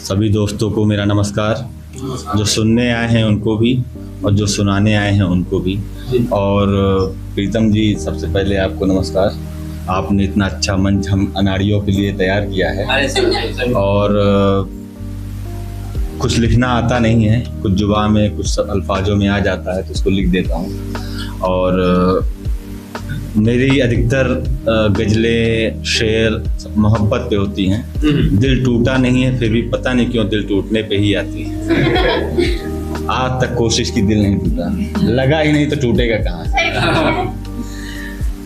सभी दोस्तों को मेरा नमस्कार। जो सुनने आए हैं उनको भी और जो सुनाने आए हैं उनको भी। और प्रीतम जी, सबसे पहले आपको नमस्कार। आपने इतना अच्छा मंच हम अनाड़ियों के लिए तैयार किया है। और कुछ लिखना आता नहीं है, कुछ जुबान में कुछ अल्फाजों में आ जाता है तो उसको लिख देता हूँ। और मेरी अधिकतर गज़लें शेर मोहब्बत पे होती हैं। दिल टूटा नहीं है, फिर भी पता नहीं क्यों दिल टूटने पे ही आती है। आज तक कोशिश की, दिल नहीं टूटा, लगा ही नहीं तो टूटेगा कहाँ।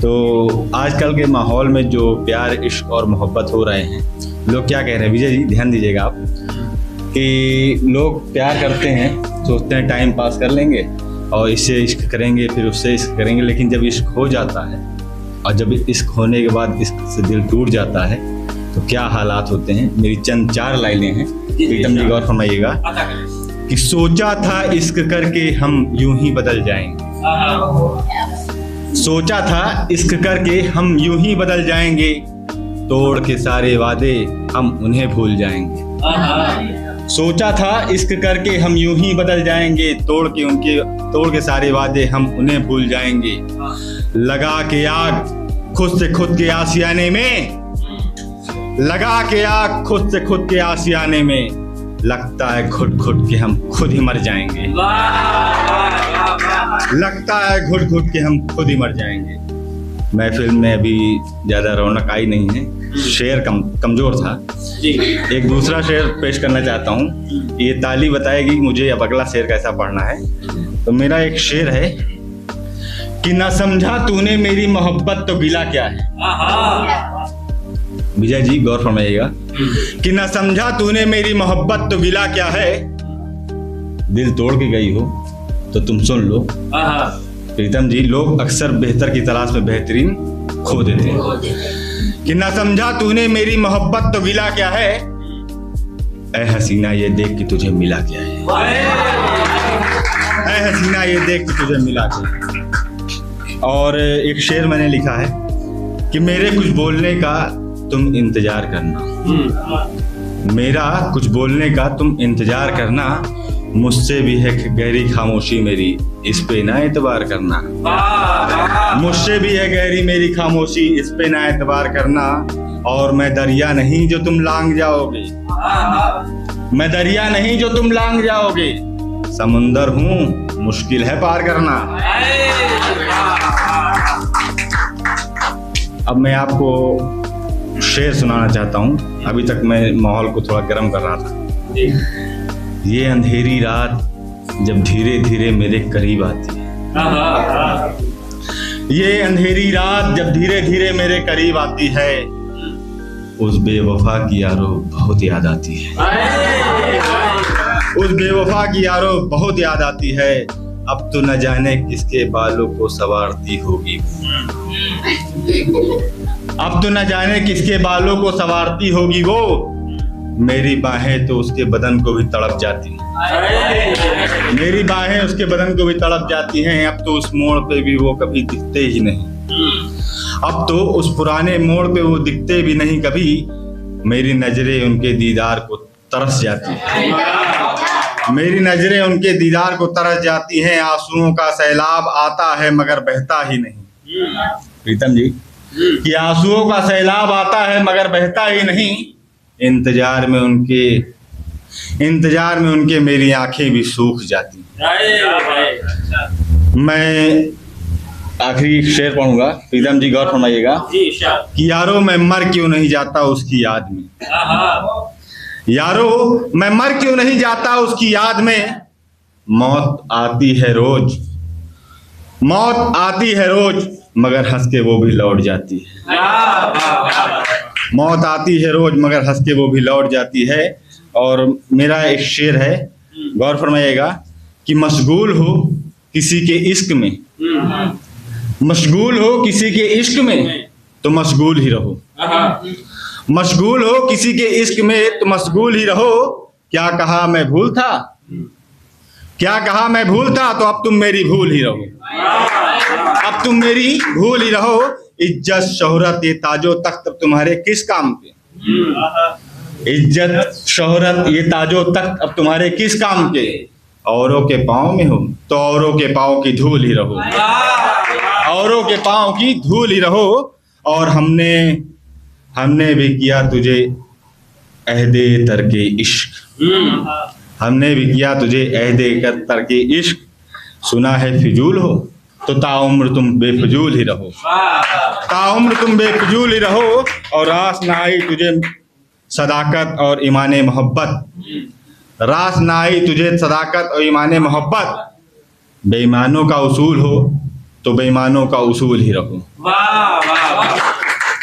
तो आजकल के माहौल में जो प्यार, इश्क और मोहब्बत हो रहे हैं, लोग क्या कह रहे हैं, विजय जी ध्यान दीजिएगा आप, कि लोग प्यार करते हैं, सोचते हैं टाइम पास कर लेंगे और इससे इश्क करेंगे, फिर उससे इश्क करेंगे। लेकिन जब इश्क हो जाता है और जब इश्क होने के बाद इश्क से दिल टूट जाता है तो क्या हालात होते हैं। मेरी चंद 4 लाइनें हैं, प्रीतम जी गौर फरमाइएगा। कि सोचा था इश्क करके हम यूं ही बदल जाएंगे, सोचा था इश्क करके हम यूं ही बदल जाएंगे, तोड़ के सारे वादे हम उन्हें भूल जाएंगे। सोचा था इश्क करके हम यूं ही बदल जाएंगे, तोड़ के सारे वादे हम उन्हें भूल जाएंगे। लगा के आग खुद से खुद के आशियाने में, लगा के आग खुद से खुद के आशियाने में, लगता है घुट घुट के हम खुद ही मर जाएंगे। लगता है घुट घुट के हम खुद ही मर जाएंगे। महफिल में अभी ज्यादा रौनक आई नहीं है, शेर कमजोर था। एक दूसरा शेर पेश करना चाहता हूँ, ये ताली बताएगी मुझे अब अगला शेर कैसा पढ़ना है। तो मेरा एक शेर है कि ना समझा तूने मेरी मोहब्बत तो गिला क्या है। विजय जी गौर फरमाइएगा। कि ना समझा तूने मेरी मोहब्बत तो गिला क्या है, दिल तोड़ के गई हो तो तुम सुन लो। प्रीतम जी, लोग अक्सर बेहतर की तलाश में बेहतरीन खो देते हैं। कि ना समझा तूने मेरी मोहब्बत तो गिला क्या है, ऐ हसीना ये देख कि तुझे मिला क्या है। ऐ हसीना ये देख कि तुझे मिला क्या है। और एक शेर मैंने लिखा है कि मेरे कुछ बोलने का तुम इंतजार करना, मेरा कुछ बोलने का तुम इंतजार करना, मुझसे भी है गहरी खामोशी मेरी, इस पे ना एतबार करना। मुझसे भी है गहरी मेरी खामोशी, इस पे ना एतबार करना। और मैं दरिया नहीं जो तुम लांग जाओगे, मैं दरिया नहीं जो तुम लांग जाओगे, समुंदर हूँ मुश्किल है पार करना। अब मैं आपको शेर सुनाना चाहता हूँ। अभी तक मैं माहौल को थोड़ा गर्म कर रहा था। ये अंधेरी रात जब धीरे धीरे मेरे करीब आती है, ये अंधेरी रात जब धीरे धीरे मेरे करीब आती है, उस बेवफा की यारो बहुत याद आती है, उस बेवफा की यारो बहुत याद आती है। अब तो न जाने किसके बालों को संवारती होगी, अब तो न जाने किसके बालों को संवारती होगी वो, मेरी बाहें तो उसके बदन को भी तड़प जाती हैं, मेरी बाहें उसके बदन को भी तड़प जाती हैं। अब तो उस मोड़ पे भी वो कभी दिखते ही नहीं, अब तो उस पुराने मोड़ पे वो दिखते भी नहीं कभी, मेरी नजरें उनके दीदार को तरस जाती हैं, मेरी नजरें उनके दीदार को तरस जाती हैं। आंसुओं का सैलाब आता है मगर बहता ही नहीं। प्रीतम जी, कि आंसुओं का सैलाब आता है मगर बहता ही नहीं, इंतजार में उनके मेरी आंखें भी सूख जाती हैं। मैं आखिरी शेर पढ़ूंगा, प्रीतम जी गौर फरमाइएगा। कि यारो मैं मर क्यों नहीं जाता उसकी याद में, यारो मैं मर क्यों नहीं जाता उसकी याद में, मौत आती है रोज, मौत आती है रोज, मगर हंस के वो भी लौट जाती है। मौत आती है रोज मगर हंस के वो भी लौट जाती है। और मेरा एक शेर है, गौर फरमाइएगा। कि मशगूल हो किसी के इश्क में, मशगूल हो किसी के इश्क में तो मशगूल ही रहो, मशगूल हो किसी के इश्क में तो मशगूल ही रहो। क्या कहा मैं भूल था, क्या कहा मैं भूल था, तो अब तुम मेरी भूल ही रहो, अब तुम मेरी भूल ही रहो। इज्जत शोहरत ये ताजो तख्त तुम्हारे किस काम के, इज्जत शोहरत ये ताजो तख्त अब तुम्हारे किस काम के, औरों के पाँव में हो तो औरों के पाँव की धूल ही रहो, औरों के पाँव की धूल ही रहो। और हमने भी किया तुझे अहदे तरके इश्क, हमने भी किया तुझे अहदे तरके इश्क, सुना है फिजूल हो तो ताउम्र तुम बेफजूल ही रहो, ताउम्र तुम बेफजूल ही रहो। और रास ना आई तुझे सदाकत और ईमान मोहब्बत, रास ना आई तुझे सदाकत और ईमान मोहब्बत, बेईमानों का उसूल हो तो बेईमानों का उसूल ही रहो।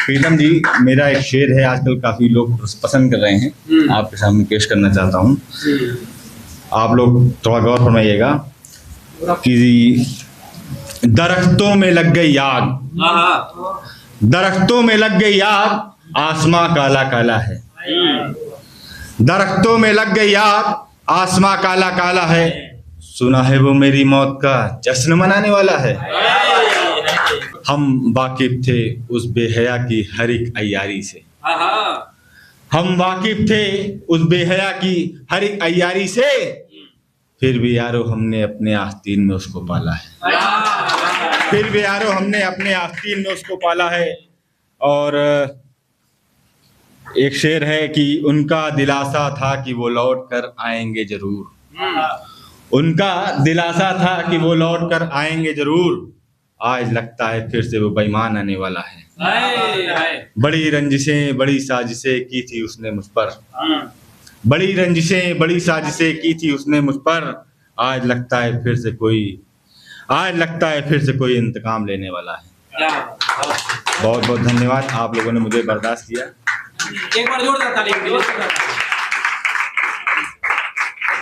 प्रीतम जी, मेरा एक शेर है, आजकल काफी लोग पसंद कर रहे हैं, आपके सामने पेश करना चाहता हूँ। आप लोग थोड़ा गौर फरमाइएगा कि दरख्तों में लग गई आग, दरख्तों में लग गई आग, आसमां काला काला है, दरख्तों में लग गई आग, आसमां काला काला है, सुना है वो मेरी मौत का जश्न मनाने वाला है। हम वाकिफ थे उस बेहया की हर एक अय्यारी से, हम वाकिफ थे उस बेहया की हर एक अय्यारी से, फिर भी यारो हमने अपने आस्तीन में उसको पाला है, फिर भी यारो हमने अपने आस्तीन में उसको पाला है। और एक शेर है कि उनका दिलासा था कि वो लौट कर आएंगे जरूर, उनका दिलासा था कि वो लौट कर आएंगे जरूर, आज लगता है फिर से वो बेईमान आने वाला है। बड़ी रंजिशें बड़ी साजिशें की थी उसने मुझ पर, बड़ी रंजिशें बड़ी साजिशें की थी उसने मुझ पर, आज लगता है फिर से कोई, आज लगता है फिर से कोई इंतकाम लेने वाला है। बहुत बहुत धन्यवाद, आप लोगों ने मुझे बर्दाश्त किया। एक बार जोरदार ताली।